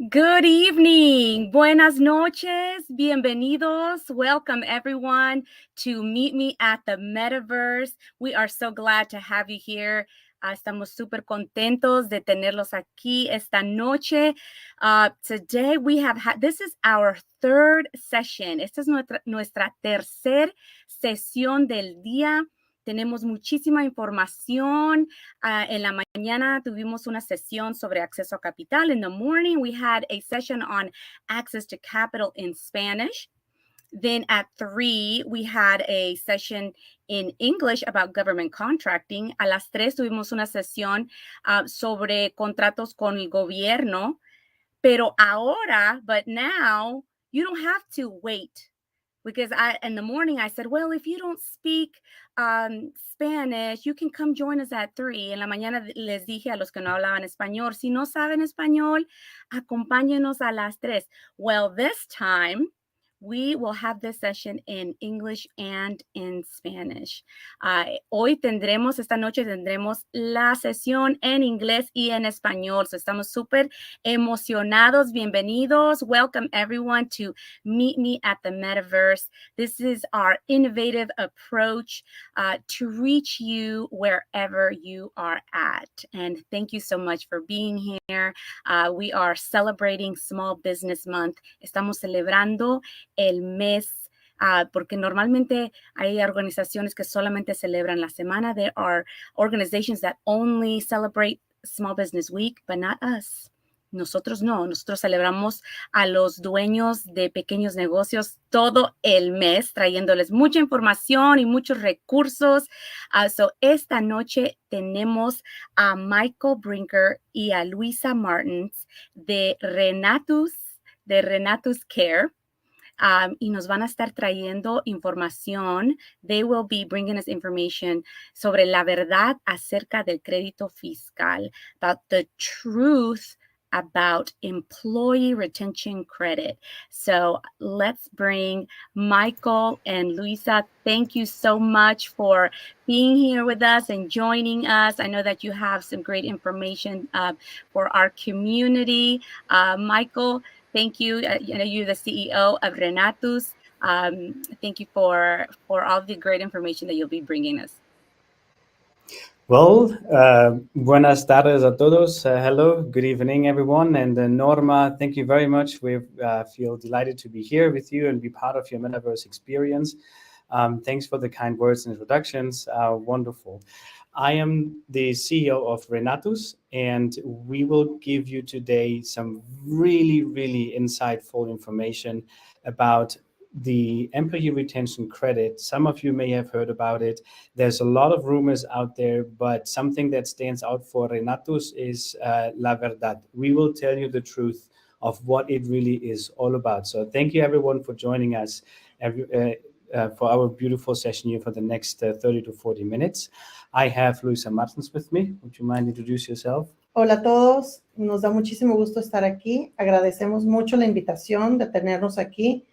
Good evening. Buenas noches. Bienvenidos. Welcome everyone to Meet Me at the Metaverse. We are so glad to have you here. Estamos súper contentos de tenerlos aquí esta noche. Today we have this is our third session. Esta es nuestra tercera sesión del día. Tenemos muchísima información. En la mañana tuvimos una sesión sobre acceso a capital. In the morning, we had a session on access to capital in Spanish. Then at 3, we had a session in English about government contracting. A las 3 tuvimos una sesión sobre contratos con el gobierno. Pero ahora, but now, you don't have to wait. Because in the morning, I said, well, if you don't speak Spanish, you can come join us at 3. En la mañana les dije a los que no hablaban español, si no saben español, acompáñenos a las 3. Well, this time, we will have this session in English and in Spanish. Esta noche tendremos la sesión en inglés y en español. So estamos súper emocionados. Bienvenidos. Welcome everyone to Meet Me at the Metaverse. This is our innovative approach to reach you wherever you are at. And thank you so much for being here. We are celebrating Small Business Month. Estamos celebrando el mes, porque normalmente hay organizaciones que solamente celebran la semana. There are organizations that only celebrate Small Business Week, but not us. Nosotros no, nosotros celebramos a los dueños de pequeños negocios todo el mes, trayéndoles mucha información y muchos recursos. So esta noche tenemos a Michael Brinker y a Luisa Martins de Renatus Care. Y nos van a estar trayendo información. They will be bringing us information sobre la verdad acerca del crédito fiscal, about the truth about employee retention credit. So let's bring Michael and Luisa. Thank you so much for being here with us and joining us. I know that you have some great information for our community. Michael, thank you. You're the CEO of Renatus. Thank you for all the great information that you'll be bringing us. Well, buenas tardes a todos. Hello, good evening, everyone. And Norma, thank you very much. We feel delighted to be here with you and be part of your Metaverse experience. Thanks for the kind words and introductions. Wonderful. I am the CEO of Renatus, and we will give you today some really, really insightful information about the employee retention credit. Some of you may have heard about it. There's a lot of rumors out there, but something that stands out for Renatus is la verdad. We will tell you the truth of what it really is all about. So thank you everyone for joining us for our beautiful session here for the next 30 to 40 minutes. I have Luisa Martins with me. Would you mind introduce yourself? Hola a todos, nos da muchísimo gusto estar aquí. Agradecemos mucho la invitación de tenernos aquí.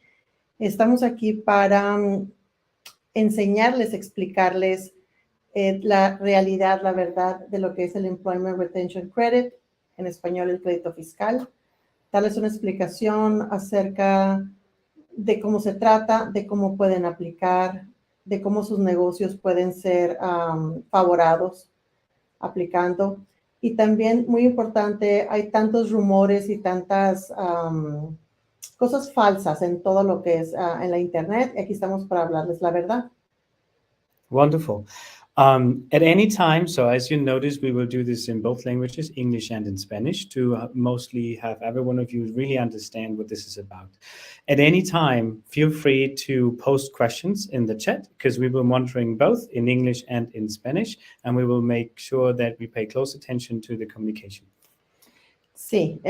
Estamos aquí para enseñarles, explicarles la realidad, la verdad de lo que es el Employment Retention Credit, en español el crédito fiscal, darles una explicación acerca de cómo se trata, de cómo pueden aplicar, de cómo sus negocios pueden ser favorados aplicando. Y también, muy importante, hay tantos rumores y tantas cosas falsas en todo lo que es en la internet. Aquí estamos para hablarles la verdad. Wonderful. At any time, so as you notice, we will do this in both languages, English and in Spanish, to mostly have every one of you really understand what this is about. At any time, feel free to post questions in the chat, because we will be monitoring both in English and in Spanish, and we will make sure that we pay close attention to the communication. Sí,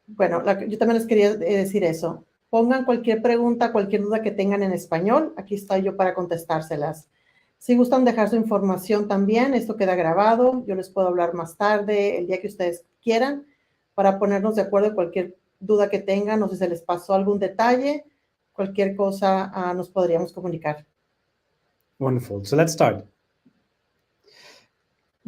bueno, yo también les quería decir eso. Pongan cualquier pregunta, cualquier duda que tengan en español. Aquí estoy yo para contestárselas. Si gustan dejar su información también, esto queda grabado. Yo les puedo hablar más tarde, el día que ustedes quieran, para ponernos de acuerdo en cualquier duda que tengan, o si se les pasó algún detalle, cualquier cosa nos podríamos comunicar. Wonderful. So let's start.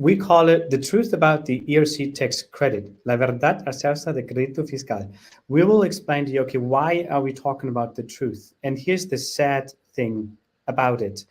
We call it the truth about the ERC tax credit, la verdad acerca de crédito fiscal. We will explain to you, okay, why are we talking about the truth? And here's the sad thing about it.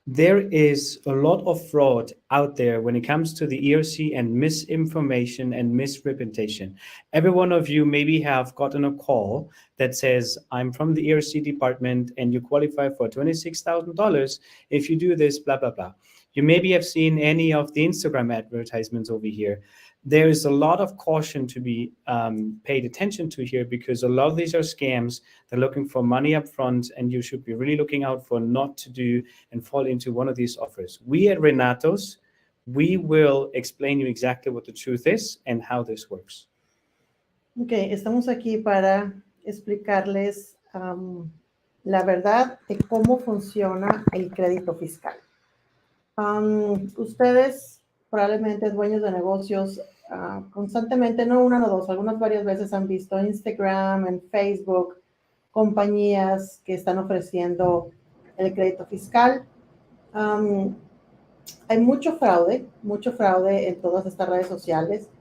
There is a lot of fraud out there when it comes to the ERC and misinformation and misrepresentation. Every one of you maybe have gotten a call that says, I'm from the ERC department and you qualify for $26,000 if you do this, blah, blah, blah. You maybe have seen any of the Instagram advertisements over here. There is a lot of caution to be paid attention to here, because a lot of these are scams. They're looking for money up front, and you should be really looking out for not to do and fall into one of these offers. We at Renatus, we will explain you exactly what the truth is and how this works. Okay, estamos aquí para explicarles la verdad de cómo funciona el crédito fiscal. Ustedes, probablemente dueños de negocios, constantemente, no una, no dos, algunas varias veces han visto en Instagram, en Facebook, compañías que están ofreciendo el crédito fiscal. Hay mucho fraude en todas estas redes sociales.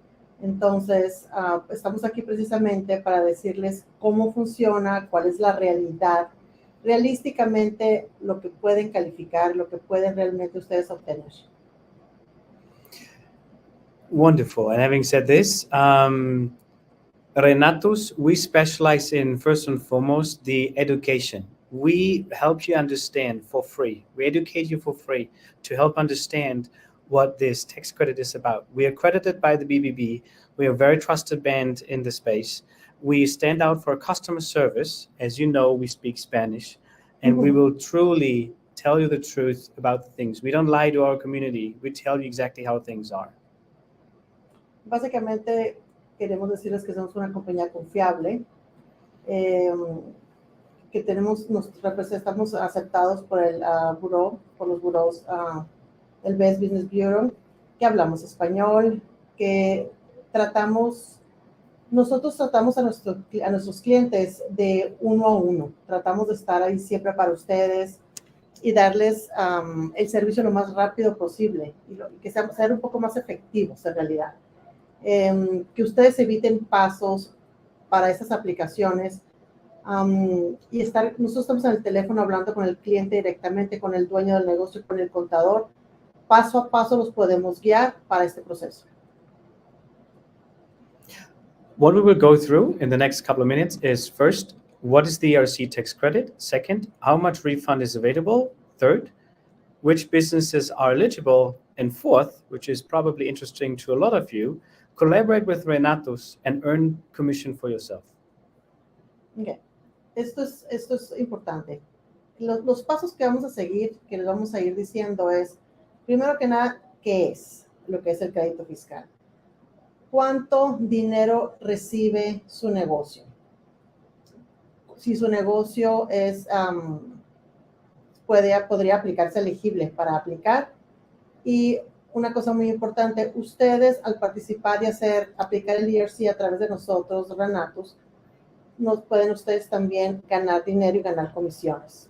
Entonces, estamos aquí precisamente para decirles cómo funciona, cuál es la realidad, realísticamente lo que pueden calificar, lo que pueden realmente ustedes obtener. Wonderful. And having said this, Renatus, we specialize in, first and foremost, the education. We help you understand for free. We educate you for free to help understand what this tax credit is about. We are accredited by the BBB. We are a very trusted brand in the space. We stand out for customer service. As you know, we speak Spanish, and we will truly tell you the truth about the things. We don't lie to our community. We tell you exactly how things are. Básicamente, queremos decirles que somos una compañía confiable, que estamos aceptados por el buró, por los buros, el Best Business Bureau, que hablamos español, que nosotros tratamos a nuestros clientes de uno a uno. Tratamos de estar ahí siempre para ustedes y darles el servicio lo más rápido posible y que ser un poco más efectivos en realidad. Que ustedes eviten pasos para estas aplicaciones y nosotros estamos en el teléfono hablando con el cliente directamente, con el dueño del negocio, con el contador. Paso a paso los podemos guiar para este proceso. What we will go through in the next couple of minutes is, first, what is the ERC tax credit? Second, how much refund is available? Third, which businesses are eligible? And fourth, which is probably interesting to a lot of you, collaborate with Renatus and earn commission for yourself. Okay. Esto es importante. Los pasos que vamos a seguir, que les vamos a ir diciendo es, primero que nada, ¿qué es lo que es el crédito fiscal? ¿Cuánto dinero recibe su negocio? Si su negocio podría aplicarse elegible para aplicar. Y una cosa muy importante, ustedes al participar y aplicar el ERC a través de nosotros, Renatus, pueden ustedes también ganar dinero y ganar comisiones.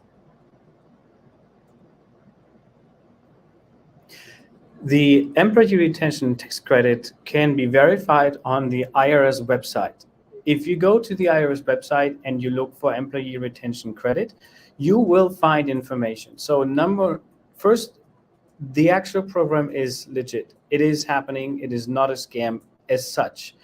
The employee retention tax credit can be verified on the IRS website. If you go to the IRS website and you look for employee retention credit, you will find information. So first, the actual program is legit. It is happening. It is not a scam as such.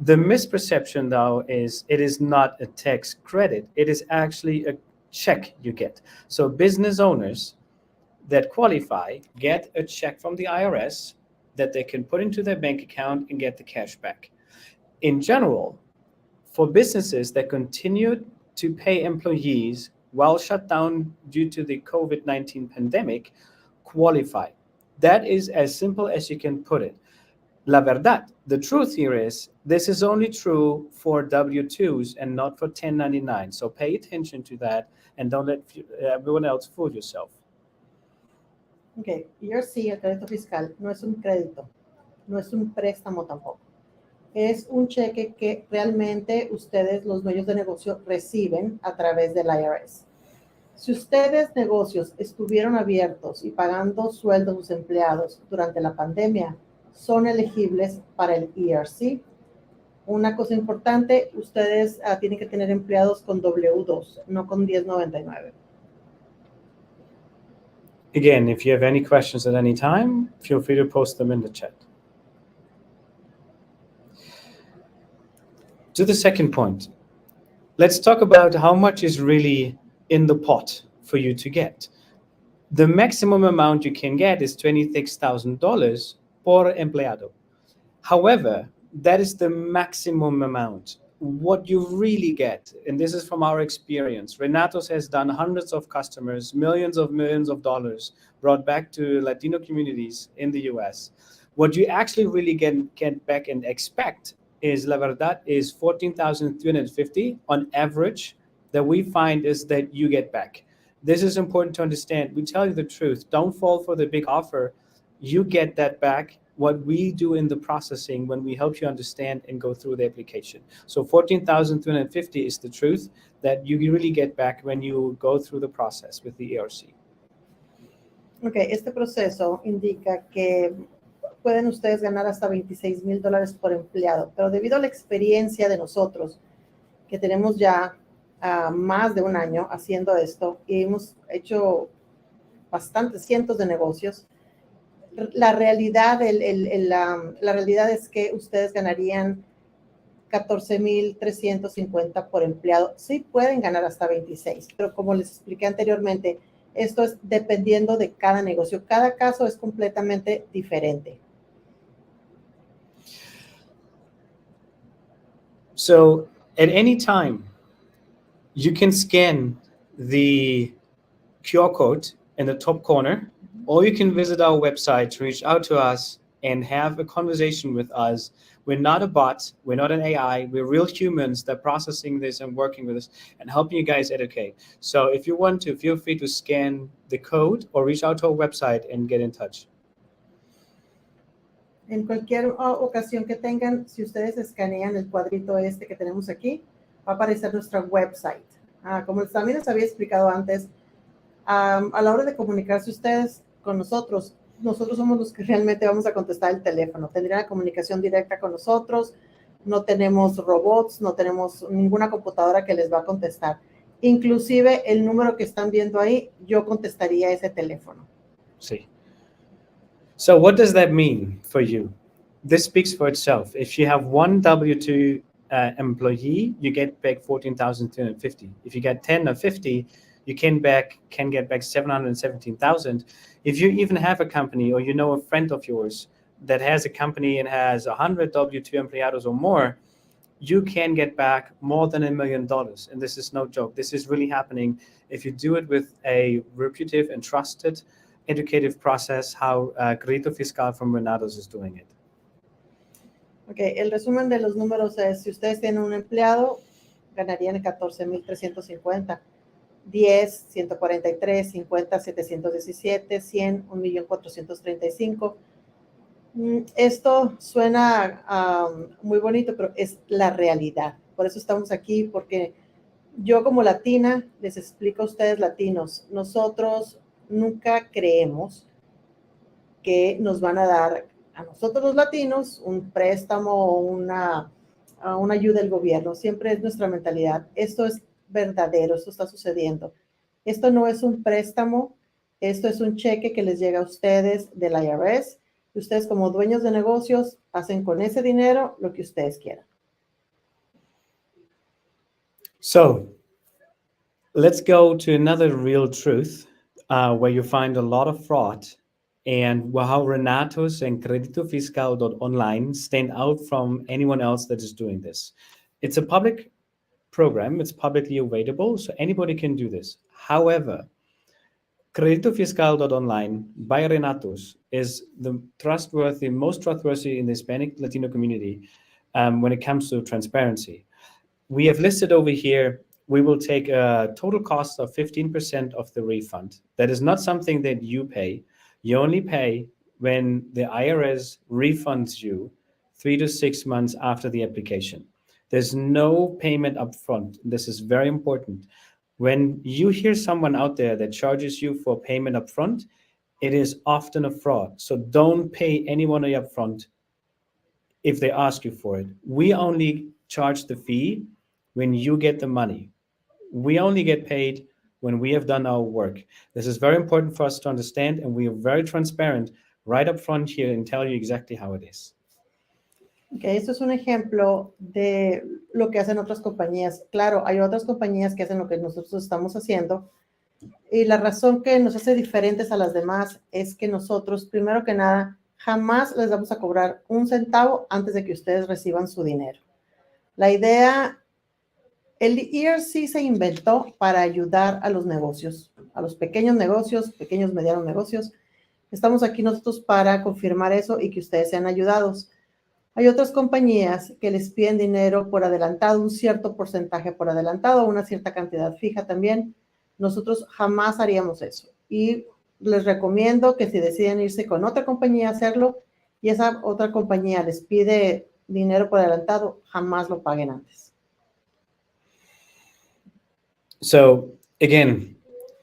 The misperception, though, is it is not a tax credit. It is actually a check you get. So business owners that qualify get a check from the IRS that they can put into their bank account and get the cash back. In general, for businesses that continue to pay employees while shut down due to the COVID-19 pandemic, qualify. That is as simple as you can put it. La verdad, the truth here is, this is only true for W-2s and not for 1099. So pay attention to that and don't let everyone else fool yourself. Okay, ERC, el crédito fiscal, no es un crédito, no es un préstamo tampoco. Es un cheque que realmente ustedes, los dueños de negocio, reciben a través del IRS. Si ustedes negocios estuvieron abiertos y pagando sueldos a sus empleados durante la pandemia, son elegibles para el ERC. Una cosa importante, ustedes tienen que tener empleados con W2, no con 1099. Again, if you have any questions at any time, feel free to post them in the chat. To the second point, let's talk about how much is really in the pot for you to get. The maximum amount you can get is $26,000 por empleado. However, that is the maximum amount. What you really get, and this is from our experience, Renatus has done hundreds of customers, millions of dollars brought back to Latino communities in the US. What you actually really get back and expect is La Verdad is 14,350 on average that we find is that you get back. This is important to understand. We tell you the truth. Don't fall for the big offer. You get that back. What we do in the processing when we help you understand and go through the application. So 14,250 is the truth that you really get back when you go through the process with the ERC. Okay, este proceso indica que pueden ustedes ganar hasta $26,000 por empleado, pero debido a la experiencia de nosotros, que tenemos ya más de un año haciendo esto y hemos hecho bastantes cientos de negocios, la realidad, la realidad es que ustedes ganarían $14,350 por empleado. Sí pueden ganar hasta 26, pero como les expliqué anteriormente, esto es dependiendo de cada negocio. Cada caso es completamente diferente. So at any time, you can scan the QR code in the top corner, or you can visit our website to reach out to us and have a conversation with us. We're not a bot. We're not an AI. We're real humans that are processing this and working with us and helping you guys educate. So if you want to, feel free to scan the code or reach out to our website and get in touch. En cualquier ocasión que tengan, si ustedes escanean el cuadrito este que tenemos aquí, va a aparecer nuestra website. Como también les había explicado antes, a la hora de comunicarse ustedes con nosotros somos los que realmente vamos a contestar el teléfono. Tendrían la comunicación directa con nosotros. No tenemos robots, no tenemos ninguna computadora que les va a contestar. Inclusive el número que están viendo ahí, yo contestaría ese teléfono. Sí. So what does that mean for you? This speaks for itself. If you have one W2 employee, you get back 14,250. If you get 10 or 50, you can get back 717,000. If you even have a company or you know a friend of yours that has a company and has 100 W2 empleados or more, you can get back more than $1 million. And this is no joke. This is really happening if you do it with a reputable and trusted educative process, how CREDITO FISCAL from Renatus is doing it. Okay, el resumen de los números es, si ustedes tienen un empleado, ganarían 14,350. 10, 143, 50, 717, 100, 1,435,000. Esto suena muy bonito, pero es la realidad. Por eso estamos aquí, porque yo como latina, les explico a ustedes latinos, nosotros nunca creemos que nos van a dar a nosotros los latinos un préstamo o una ayuda del gobierno. Siempre es nuestra mentalidad. Esto es verdadero, esto está sucediendo. Esto no es un préstamo, esto es un cheque que les llega a ustedes del IRS. Y ustedes como dueños de negocios hacen con ese dinero lo que ustedes quieran. So let's go to another real truth where you find a lot of fraud and how Renatus and CreditoFiscal.online stand out from anyone else that is doing this. It's a public program. It's publicly available, so anybody can do this. However, CreditoFiscal.online by Renatus is the most trustworthy in the Hispanic Latino community when it comes to transparency. We have listed over here, we will take a total cost of 15% of the refund. That is not something that you pay. You only pay when the IRS refunds you 3 to 6 months after the application. There's no payment upfront. This is very important. When you hear someone out there that charges you for payment upfront, it is often a fraud. So don't pay anyone upfront if they ask you for it. We only charge the fee when you get the money. We only get paid when we have done our work. This is very important for us to understand, and we are very transparent right up front here and tell you exactly how it is. Okay, esto es un ejemplo de lo que hacen otras compañías. Claro, hay otras compañías que hacen lo que nosotros estamos haciendo, y la razón que nos hace diferentes a las demás es que nosotros, primero que nada, jamás les vamos a cobrar un centavo antes de que ustedes reciban su dinero. La idea, el ERC se inventó para ayudar a los negocios, a los pequeños, medianos negocios. Estamos aquí nosotros para confirmar eso y que ustedes sean ayudados. Hay otras compañías que les piden dinero por adelantado, un cierto porcentaje por adelantado, una cierta cantidad fija también. Nosotros jamás haríamos eso. Y les recomiendo que si deciden irse con otra compañía a hacerlo y esa otra compañía les pide dinero por adelantado, jamás lo paguen antes. So again,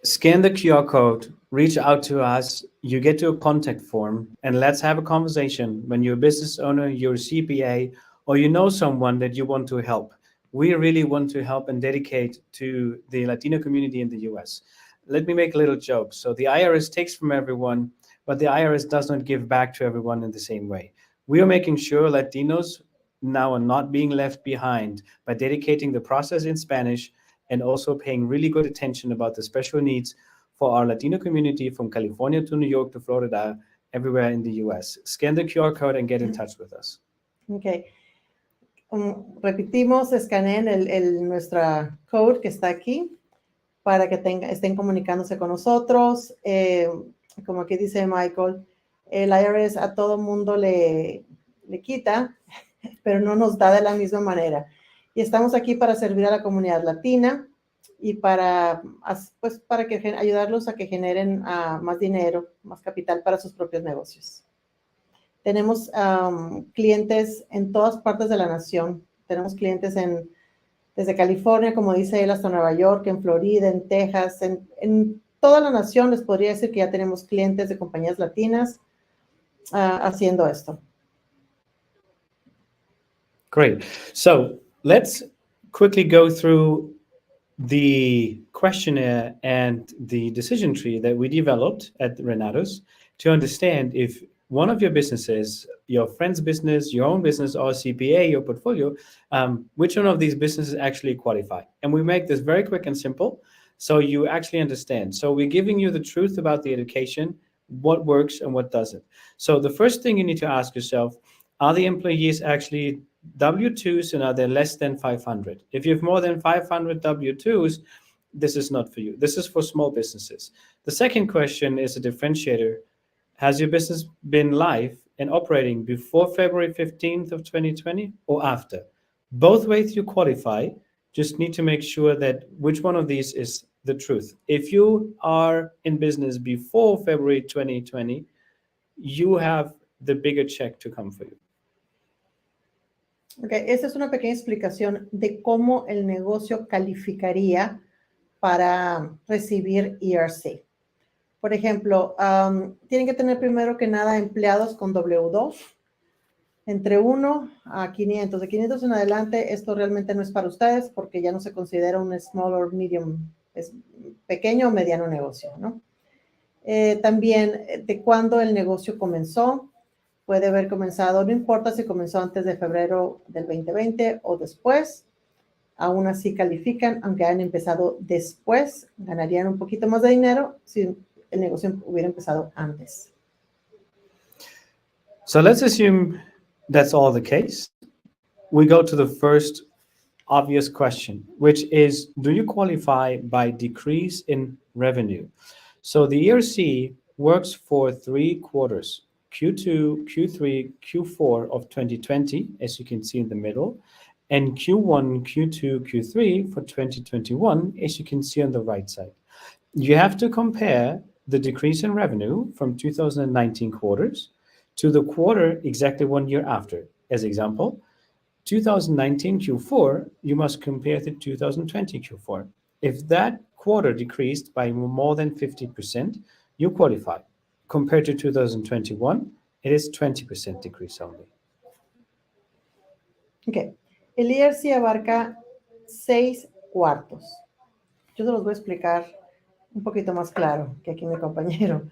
scan the QR code, reach out to us, you get to a contact form, and let's have a conversation when you're a business owner, you're a CPA, or you know someone that you want to help. We really want to help and dedicate to the Latino community in the US. Let me make a little joke. So the IRS takes from everyone, but the IRS does not give back to everyone in the same way. We are making sure Latinos now are not being left behind by dedicating the process in Spanish and also paying really good attention about the special needs for our Latino community from California to New York to Florida, everywhere in the US. Scan the QR code and get in touch with us. Okay. Repetimos, escaneen nuestra code que está aquí para que estén comunicándose con nosotros. Como aquí dice Michael, el IRS a todo mundo le quita, pero no nos da de la misma manera. Y estamos aquí para servir a la comunidad latina y para ayudarlos a que generen más dinero, más capital para sus propios negocios. Tenemos clientes en todas partes de la nación. Tenemos clientes desde California, como dice él, hasta Nueva York, en Florida, en Texas, en toda la nación. Les podría decir que ya tenemos clientes de compañías latinas haciendo esto. Great. So let's quickly go through the questionnaire and the decision tree that we developed at Renatus to understand if one of your businesses, your friend's business, your own business, or CPA, your portfolio, which one of these businesses actually qualify. And we make this very quick and simple so you actually understand. So we're giving you the truth about the education, what works and what doesn't. So the first thing you need to ask yourself, are the employees actually W-2s and are they less than 500? If you have more than 500 W-2s, this is not for you. This is for small businesses. The second question is a differentiator. Has your business been live and operating before February 15th of 2020 or after? Both ways you qualify, just need to make sure that which one of these is the truth. If you are in business before February 2020, you have the bigger check to come for you. Okay, esta es una pequeña explicación de cómo el negocio calificaría para recibir ERC. Por ejemplo, tienen que tener primero que nada empleados con W2, entre 1 a 500. De 500 en adelante, esto realmente no es para ustedes porque ya no se considera un small or medium, es pequeño o mediano negocio, ¿no? También de cuándo el negocio comenzó. Puede haber comenzado, no importa si comenzó antes de febrero del 2020 o después, aún así califican, aunque hayan empezado después, ganarían un poquito más de dinero si el negocio hubiera empezado antes. So let's assume that's all the case. We go to the first obvious question, which is, do you qualify by decrease in revenue? So the ERC works for 3 quarters. Q2, Q3, Q4 of 2020, as you can see in the middle, and Q1, Q2, Q3 for 2021, as you can see on the right side. You have to compare the decrease in revenue from 2019 quarters to the quarter exactly 1 year after. As example, 2019 Q4, you must compare to 2020 Q4. If that quarter decreased by more than 50%, you qualify. Compared to 2021, it is 20% decrease only. Ok. El ERC abarca 6 cuartos. Yo se los voy a explicar un poquito más claro que aquí mi compañero.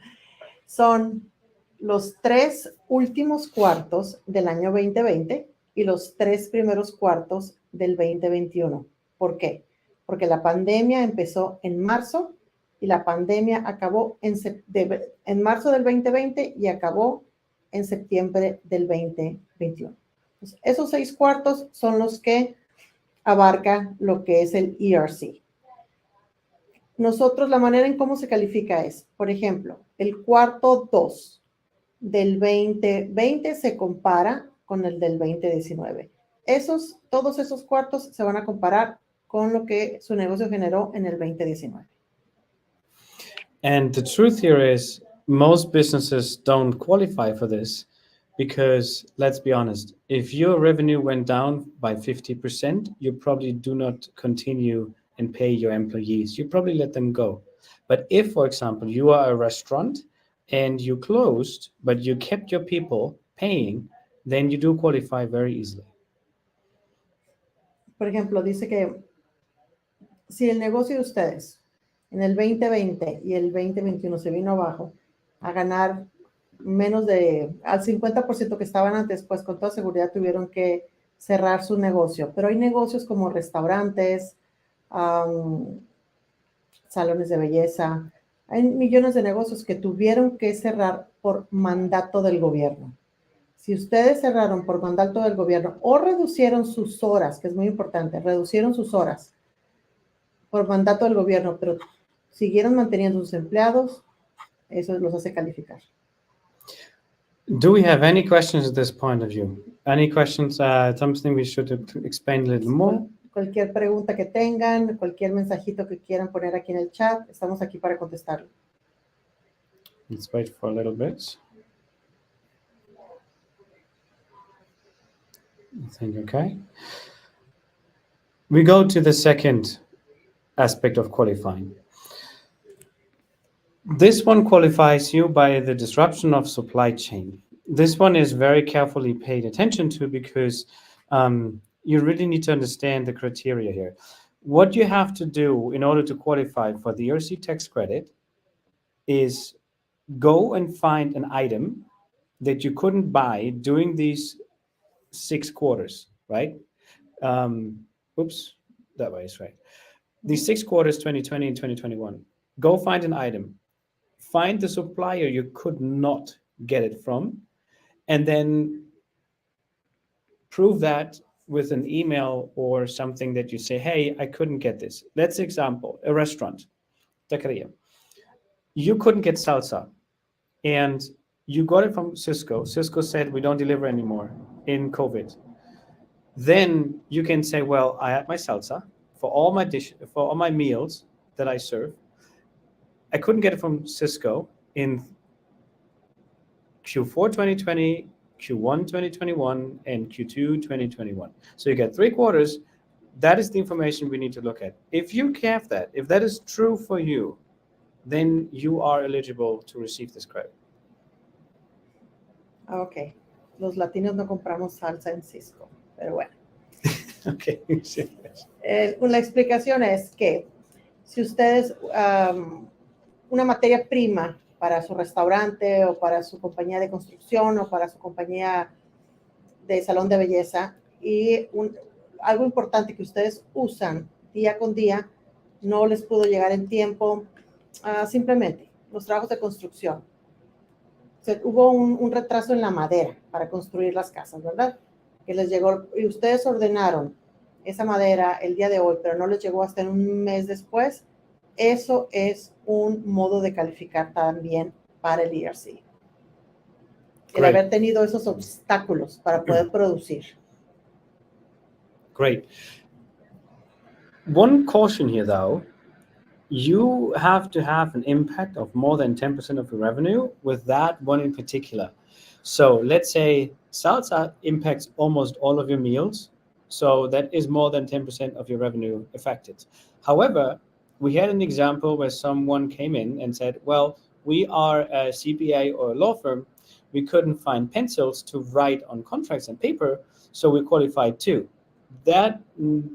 Son los 3 últimos cuartos del año 2020 y los 3 primeros cuartos del 2021. ¿Por qué? Porque la pandemia empezó en marzo y la pandemia acabó en marzo del 2020 y acabó en septiembre del 2021. Entonces, esos 6 cuartos son los que abarca lo que es el ERC. Nosotros, la manera en cómo se califica es, por ejemplo, el cuarto 2 del 2020 se compara con el del 2019. Todos esos cuartos se van a comparar con lo que su negocio generó en el 2019. And the truth here is, most businesses don't qualify for this because, let's be honest, if your revenue went down by 50%, you probably do not continue and pay your employees. You probably let them go. But if, for example, you are a restaurant and you closed, but you kept your people paying, then you do qualify very easily. Por ejemplo, dice que si el negocio de ustedes en el 2020 y el 2021 se vino abajo a ganar menos al 50% que estaban antes, pues con toda seguridad tuvieron que cerrar su negocio. Pero hay negocios como restaurantes, salones de belleza. Hay millones de negocios que tuvieron que cerrar por mandato del gobierno. Si ustedes cerraron por mandato del gobierno o reducieron sus horas, que es muy importante, reducieron sus horas por mandato del gobierno, pero siguieron manteniendo sus empleados, eso los hace calificar. Do we have any questions at this point of view? Any questions? Something we should explain a little more? Cualquier pregunta que tengan, cualquier mensajito que quieran poner aquí en el chat, estamos aquí para contestarlo. Let's wait for a little bit. I think okay. We go to the second aspect of qualifying. This one qualifies you by the disruption of supply chain. This one is very carefully paid attention to because you really need to understand the criteria here. What you have to do in order to qualify for the ERC tax credit is go and find an item that you couldn't buy during these 6 quarters, right? Oops, that way is right. These 6 quarters, 2020 and 2021, go find an item. Find the supplier you could not get it from, and then prove that with an email or something that you say, hey, I couldn't get this. Let's example, a restaurant, taqueria. You couldn't get salsa, and you got it from Cisco. Cisco said, we don't deliver anymore in COVID. Then you can say, well, I had my salsa for all my meals that I serve. I couldn't get it from Cisco in Q4 2020, Q1 2021, and Q2 2021. So you get 3 quarters. That is the information we need to look at. If you have that, if that is true for you, then you are eligible to receive this credit. Ok. Los latinos no compramos salsa en Cisco, pero bueno. Okay. La explicación es que si ustedes, una materia prima para su restaurante o para su compañía de construcción o para su compañía de salón de belleza, y algo importante que ustedes usan día con día no les pudo llegar en tiempo, simplemente los trabajos de construcción. Hubo un retraso en la madera para construir las casas, ¿verdad? Que les llegó, y ustedes ordenaron esa madera el día de hoy, pero no les llegó hasta en un mes después. Eso es un modo de calificar también para el ERC. El haber tenido esos obstáculos para poder producir. Great. One caution here, though. You have to have an impact of more than 10% of your revenue with that one in particular. So let's say salsa impacts almost all of your meals. So that is more than 10% of your revenue affected. However, we had an example where someone came in and said, well, we are a CPA or a law firm. We couldn't find pencils to write on contracts and paper, so we qualified too. That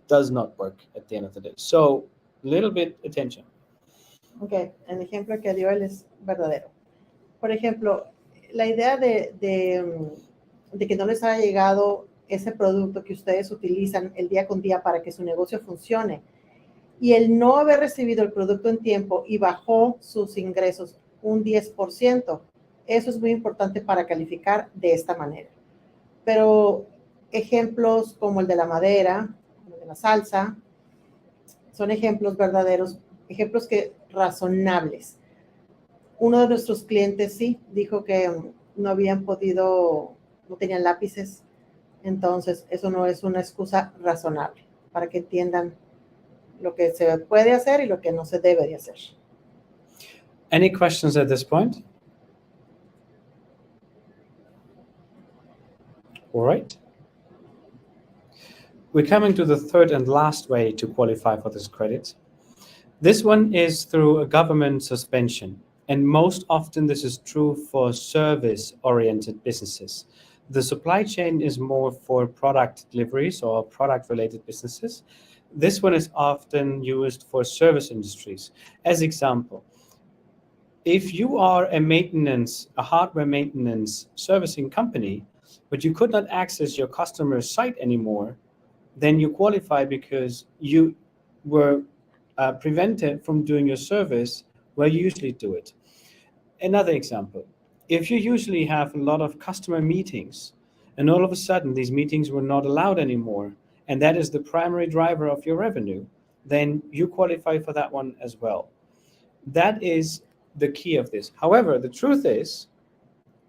does not work at the end of the day. So, little bit attention. Ok, el ejemplo que dio él es verdadero. Por ejemplo, la idea de que no les haya llegado ese producto que ustedes utilizan el día con día para que su negocio funcione, y el no haber recibido el producto en tiempo y bajó sus ingresos un 10%, eso es muy importante para calificar de esta manera. Pero ejemplos como el de la madera, el de la salsa, son ejemplos verdaderos, ejemplos razonables. Uno de nuestros clientes sí dijo que no habían podido, no tenían lápices, entonces eso no es una excusa razonable para que entiendan lo que se puede hacer y lo que no se debe de hacer. Any questions at this point? All right. We're coming to the third and last way to qualify for this credit. This one is through a government suspension, and most often this is true for service-oriented businesses. The supply chain is more for product deliveries or product-related businesses. This one is often used for service industries. As example, if you are a hardware maintenance servicing company, but you could not access your customer's site anymore, then you qualify because you were prevented from doing your service where you usually do it. Another example, if you usually have a lot of customer meetings and all of a sudden these meetings were not allowed anymore, and that is the primary driver of your revenue, then you qualify for that one as well. That is the key of this. However, the truth is,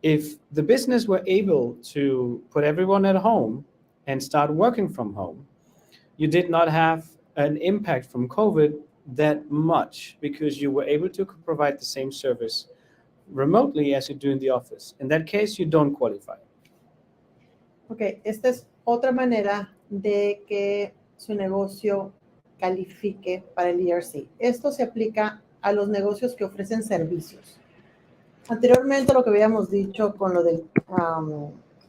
if the business were able to put everyone at home and start working from home, you did not have an impact from COVID that much because you were able to provide the same service remotely as you do in the office. In that case, you don't qualify. Ok, esta es otra manera de que su negocio califique para el ERC. Esto se aplica a los negocios que ofrecen servicios. Anteriormente lo que habíamos dicho con lo de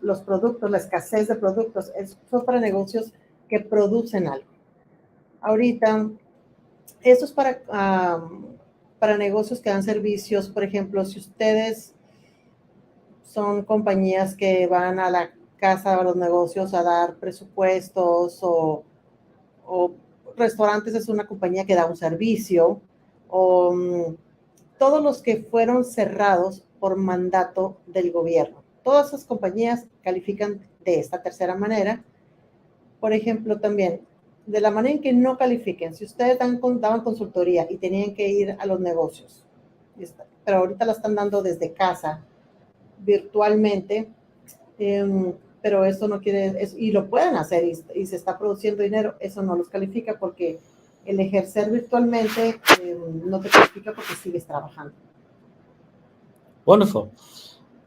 los productos, la escasez de productos, son para negocios que producen algo. Ahorita, esto es para negocios que dan servicios. Por ejemplo, si ustedes son compañías que van a la casa a los negocios a dar presupuestos o restaurantes es una compañía que da un servicio, o todos los que fueron cerrados por mandato del gobierno. Todas esas compañías califican de esta tercera manera. Por ejemplo, también, de la manera en que no califiquen, si ustedes daban consultoría y tenían que ir a los negocios, pero ahorita la están dando desde casa, virtualmente, pero eso no quiere, y lo pueden hacer y se está produciendo dinero, eso no los califica porque el ejercer virtualmente no te califica porque sigues trabajando. Wonderful.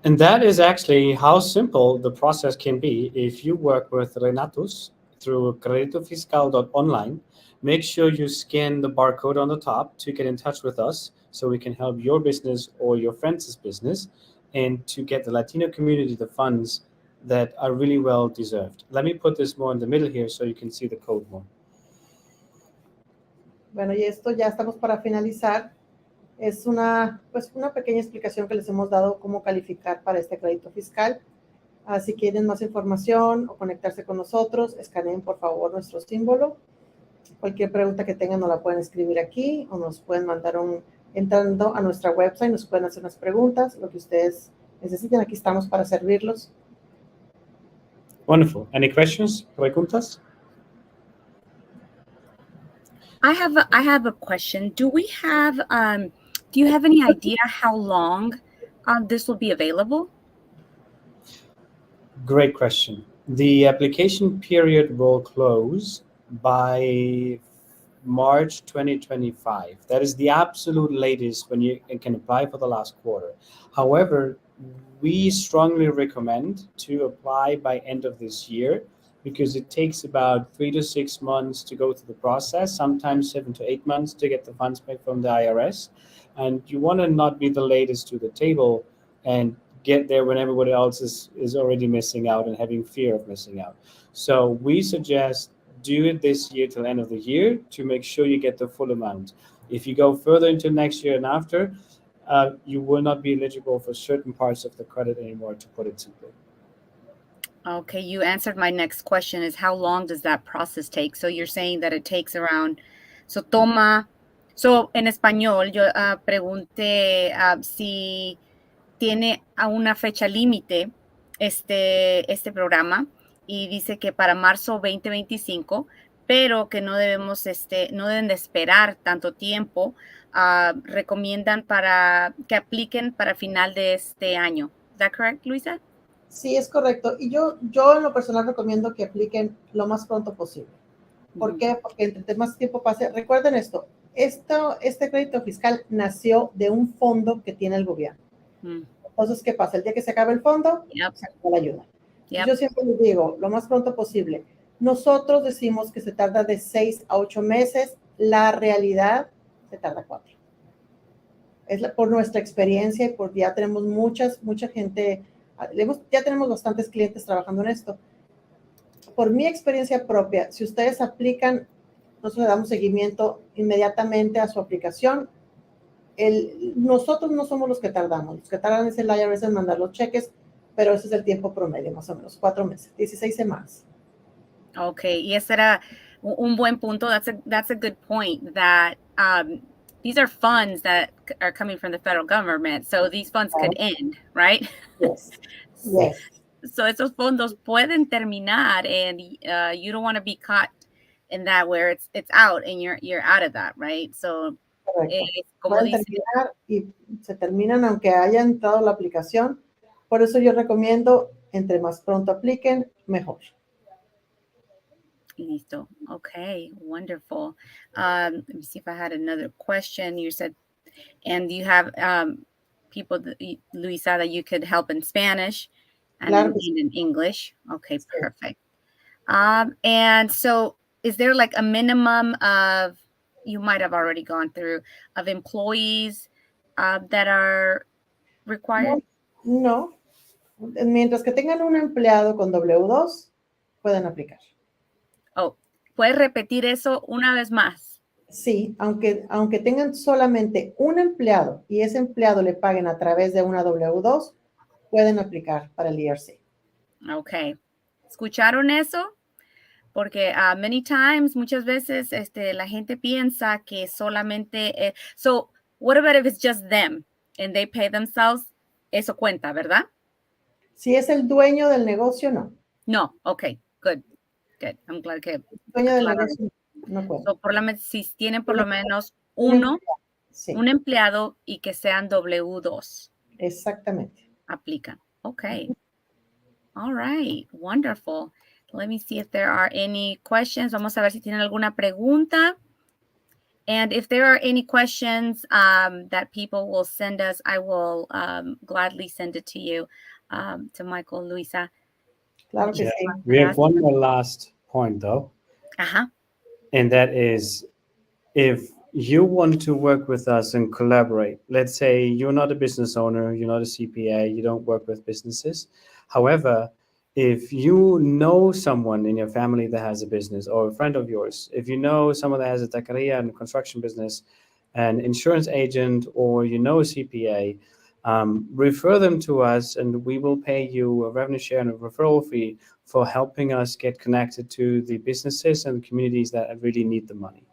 And that is actually how simple the process can be if you work with Renatus through creditofiscal.online. Make sure you scan the barcode on the top to get in touch with us so we can help your business or your friend's business and to get the Latino community the funds that are really well deserved. Let me put this more in the middle here so you can see the code more. Bueno, y esto ya estamos para finalizar. Es una pequeña explicación que les hemos dado cómo calificar para este crédito fiscal. Si quieren más información o conectarse con nosotros, escaneen por favor nuestro símbolo. Cualquier pregunta que tengan nos la pueden escribir aquí o nos pueden mandar entrando a nuestra website, nos pueden hacer unas preguntas, lo que ustedes necesiten. Aquí estamos para servirlos. Wonderful. Any questions? Preguntas? I have a question. Do you have any idea how long this will be available? Great question. The application period will close by March 2025. That is the absolute latest when you can apply for the last quarter. However, we strongly recommend to apply by end of this year because it takes about 3 to 6 months to go through the process, sometimes 7 to 8 months to get the funds back from the IRS. And you want to not be the latest to the table and get there when everybody else is already missing out and having fear of missing out. So we suggest do it this year till the end of the year to make sure you get the full amount. If you go further into next year and after, you will not be eligible for certain parts of the credit anymore, to put it simply. Okay, you answered my next question, is how long does that process take? So you're saying that it takes around, so en español yo pregunté si tiene a una fecha límite este programa, y dice que para marzo 2025, pero que no debemos, no deben de esperar tanto tiempo. Recomiendan para que apliquen para final de este año. ¿Es that correct, Luisa? Sí, es correcto. Y yo en lo personal recomiendo que apliquen lo más pronto posible. ¿Por qué? Porque entre más tiempo pase, recuerden esto, este crédito fiscal nació de un fondo que tiene el gobierno. Entonces, ¿qué pasa? El día que se acabe el fondo, se acaba la ayuda. Yo siempre les digo, lo más pronto posible. Nosotros decimos que se tarda de 6 a 8 meses. La realidad se tarda 4. Es por nuestra experiencia y por ya tenemos mucha gente, ya tenemos bastantes clientes trabajando en esto. Por mi experiencia propia, si ustedes aplican, nosotros le damos seguimiento inmediatamente a su aplicación. Nosotros no somos los que tardamos. Los que tardan es el IRS en mandar los cheques, pero ese es el tiempo promedio, más o menos, 4 meses, 16 semanas. Okay, y ese era un buen punto. That's a good point, that these are funds that are coming from the federal government, so these funds could end, right? Yes. Yes. So esos fondos pueden terminar, and you don't want to be caught in that where it's out and you're out of that, right? So como pueden terminar y se terminan aunque haya entrado la aplicación. Por eso yo recomiendo, entre más pronto apliquen, mejor. Listo. Okay, wonderful. Let me see if I had another question. You said, and you have people, Luisa, that you could help in Spanish and in English. Okay, perfect. And so is there like a minimum of, you might have already gone through, of employees that are required? No. Mientras que tengan un empleado con W2, pueden aplicar. Oh, ¿puedes repetir eso una vez más? Sí, aunque tengan solamente un empleado y ese empleado le paguen a través de una W2, pueden aplicar para el ERC. Ok. ¿Escucharon eso? Porque muchas veces la gente piensa que solamente... so, what about if it's just them and they pay themselves? Eso cuenta, ¿verdad? Si es el dueño del negocio, no. No, ok, good. I'm glad que... Dueño del negocio, no cuenta. So, si tienen por lo menos un empleado y que sean W2. Exactamente. Aplican. Ok. All right, wonderful. Let me see if there are any questions. Vamos a ver si tienen alguna pregunta. And if there are any questions that people will send us, I will gladly send it to you, to Michael, Luisa. Claro que sí. We have one more last point, though. And that is, if you want to work with us and collaborate, let's say you're not a business owner, you're not a CPA, you don't work with businesses. However, if you know someone in your family that has a business, or a friend of yours, if you know someone that has a taqueria and construction business, an insurance agent, or you know a CPA, refer them to us and we will pay you a revenue share and a referral fee for helping us get connected to the businesses and the communities that really need the money.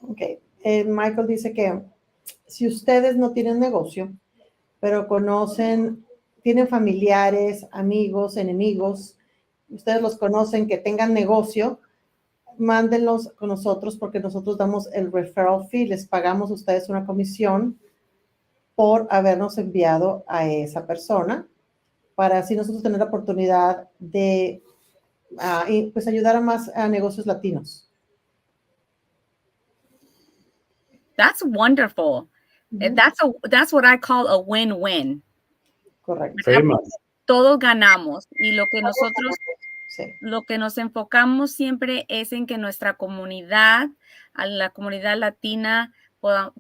Okay. Michael dice que si ustedes no tienen negocio, pero tienen familiares, amigos, enemigos, ustedes los conocen que tengan negocio, mándenlos con nosotros porque nosotros damos el referral fee, les pagamos a ustedes una comisión por habernos enviado a esa persona, para así nosotros tener la oportunidad de pues ayudar a más negocios latinos. That's wonderful. That's what I call a win-win. Correcto. Very much. Todos ganamos, y lo que nosotros Sí. Lo que nos enfocamos siempre es en que nuestra comunidad, a la comunidad latina,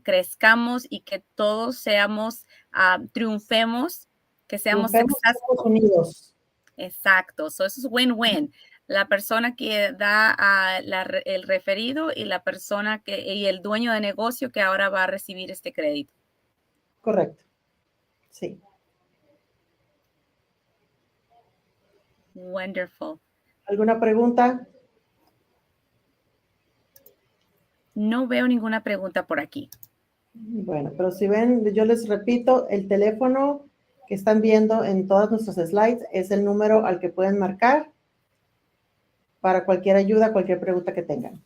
crezcamos y que todos seamos, triunfemos, que seamos Triunfemos todos successful. unidos. Exacto, eso es win-win. La persona que da el referido y la persona y el dueño de negocio que ahora va a recibir este crédito. Correcto. Sí. Wonderful. ¿Alguna pregunta? No veo ninguna pregunta por aquí. Bueno, pero si ven, yo les repito, el teléfono que están viendo en todas nuestras slides es el número al que pueden marcar para cualquier ayuda, cualquier pregunta que tengan.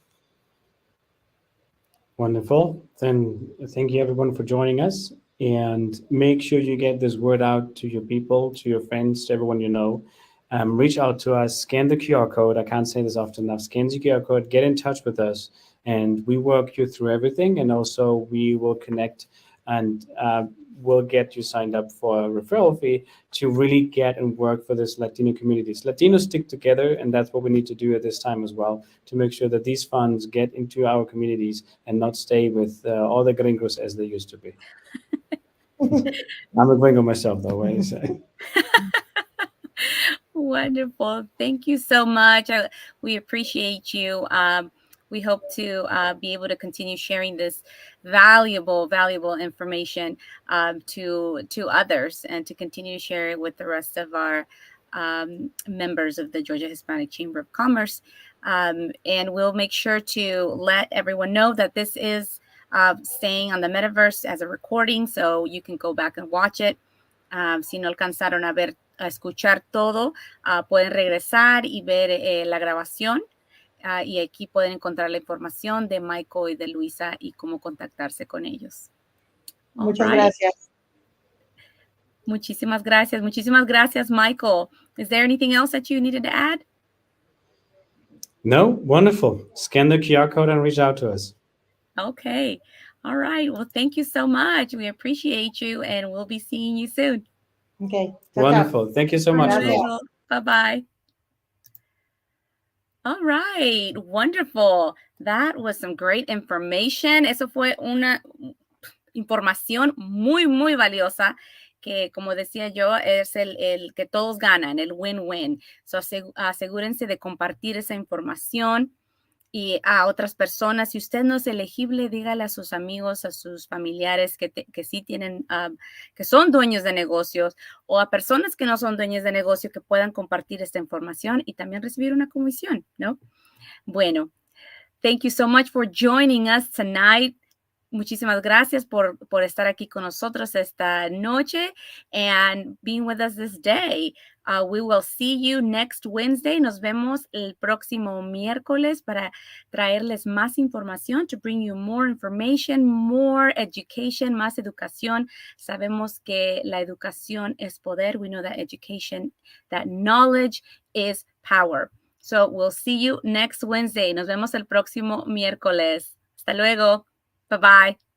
Wonderful. Then thank you everyone for joining us, and make sure you get this word out to your people, to your friends, to everyone you know. Reach out to us, scan the QR code. I can't say this often enough. Scan the QR code, get in touch with us, and we work you through everything. And also we will connect and we'll get you signed up for a referral fee to really get and work for this Latino communities. Latinos stick together, and that's what we need to do at this time as well, to make sure that these funds get into our communities and not stay with all the gringos as they used to be. I'm a gringo myself, though, right? So. Wonderful. Thank you so much. We appreciate you. We hope to be able to continue sharing this valuable information to others, and to continue to share it with the rest of our members of the Georgia Hispanic Chamber of Commerce. And we'll make sure to let everyone know that this is staying on the Metaverse as a recording, so you can go back and watch it. Si no alcanzaron a escuchar todo, pueden regresar y ver la grabación. Y aquí pueden encontrar la información de Michael y de Luisa y cómo contactarse con ellos. Muchas gracias. Muchísimas gracias. Muchísimas gracias, Michael. Is there anything else that you needed to add? No, wonderful. Scan the QR code and reach out to us. Okay. All right. Well, thank you so much. We appreciate you, and we'll be seeing you soon. Okay. Wonderful. Thank you so much. Bye-bye. All right. Wonderful. That was some great information. Eso fue una información muy valiosa, que, como decía yo, es el que todos ganan, el win-win. So, asegúrense de compartir esa información y a otras personas. Si usted no es elegible, dígale a sus amigos, a sus familiares que sí tienen, que son dueños de negocios, o a personas que no son dueños de negocio, que puedan compartir esta información y también recibir una comisión, ¿no? Bueno, thank you so much for joining us tonight. Muchísimas gracias por estar aquí con nosotros esta noche and being with us this day. We will see you next Wednesday. Nos vemos el próximo miércoles para traerles más información, to bring you more information, more education, más educación. Sabemos que la educación es poder. We know that education, that knowledge is power. So we'll see you next Wednesday. Nos vemos el próximo miércoles. Hasta luego. Bye-bye.